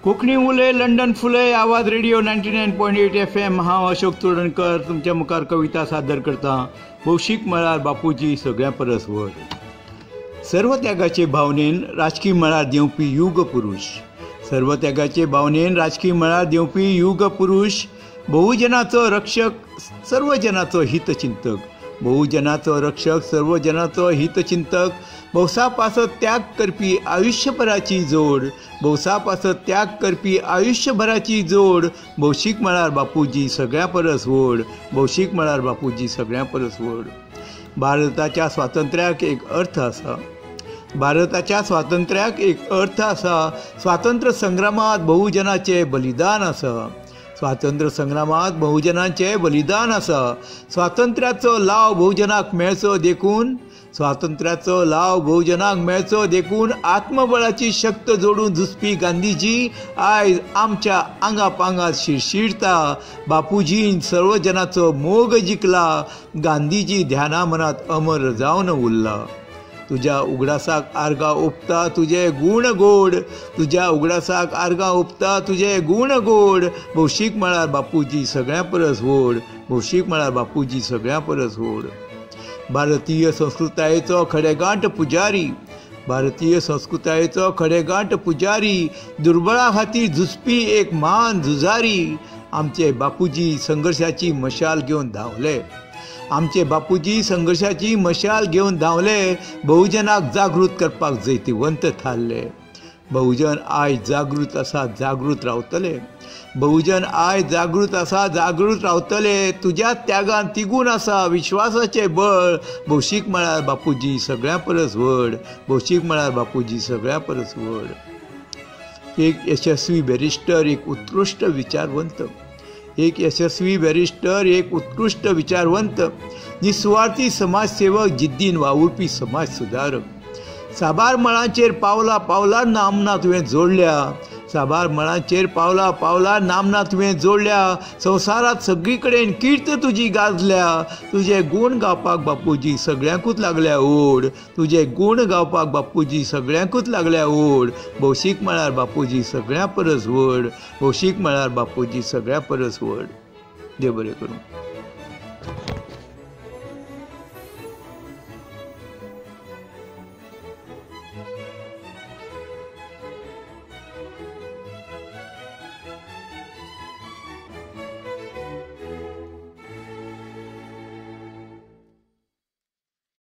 कोंकणी उलय लंडन फुलय आवाज radio 99.8 FM। हांव अशोक चोडणकर तुमच्या मुखार कविता सादर करता। भौशीक मळार बापूजी सगळ्या परस व्हड। सर्वत्यागाचे भावनेन राजकीय मळार देवपी युग पुरुष। सर्वत्यागाचे भावनेन राजकीय मळार देवपी युग पुरुष। बहुजनाचो रक्षक सर्वजनाचो हितचिंतक। बहुजनाचो रक्षक सर्वजनाचो हितचिंतक। भौसापासत त्याग करपी आयुष्यभराची जोड। भौसापासत त्याग करपी आयुष्यभराची जोड। भौशीक मळार बापूजी सगळ्या परस व्हड। भौशीक मळार बापूजी सगळ्या परस व्हड। भारताच्या स्वातंत्र्याक एक अर्थ आसा। भारताच्या स्वातंत्र्याक एक अर्थ आसा। स्वातंत्र्य संग्रामात बहुजनाचे बलिदान आसा। स्वातंत्र्य संग्रामात बहुजनांचे बलिदान आसा। स्वातंत्र्याचो लाव बहुजनाक मेळचो देखून स्वातंत्र्याचो लाव बहुजनाक मेळचो देखून आत्मबळाची शक्त जोडून झुजपी गांधीजी आयज आमच्या आंगा पांगात शिरशिरता। बापूजीन सर्वजनाचो मोग जिखला। गांधीजी ध्याना मनात अमर जावन उरला। तुझ्या उगडासाक आर्गां ओंपता तुझे गुण गोड। तुझ्या उगडासाक आर्गां ओंपता तुझे गुण गोड। भौशीक मळार बापूजी सगळ्या परस व्हड। भौशीक मळार बापूजी सगळ्या परस व्हड। भारतीय संस्कृतायेचो खडेगांठ पुजारी। भारतीय संस्कृतायेचो खडेगांठ पुजारी। दुर्बळा खातीर झुजपी एक महान झुजारी। आमचे बापूजी संघर्षाची मशाल घेवन धांवले। आमचे बापूजी संघर्षाची मशाल घेवन धांवले। बहुजनाक जागृत करपाक जैतिवंत थारले। बहुजन आयज जागृत आसा जागृत रावतले। बहुजन आयज जागृत आसा जागृत रावतले। तुझ्या त्यागान तिगून आसा विश्वासाचे बळ। भौशीक मळार बापूजी सगळ्या परस व्हड। भौशीक मळार बापूजी सगळ्या परस व्हड। एक यशस्वी बॅरिस्टर एक उत्कृष्ट विचारवंत। एक यशस्वी बॅरिस्टर एक उत्कृष्ट विचारवंत। निस्वार्थी समाजसेवक जिद्दीन वावुरपी समाज सुधारक। साबार मळांचेर पावला पावला नामना तुवें जोडल्या। साबार मळांचेर पावला पावला नामना तुवें जोडल्या। संवसारांत सगळी कडेन किर्त तुजी गाजल्या। तुझे गुण गावपाक बापूजी सगळ्यांकूच लागल्या ओड। तुझे गुण गावपाक बापूजी सगळ्यांकूच लागल्या ओड। भौशीक मळार बापूजी सगळ्या परस व्हड। भौशीक मळार बापूजी सगळ्या परस व्हड। देव बरें करूं।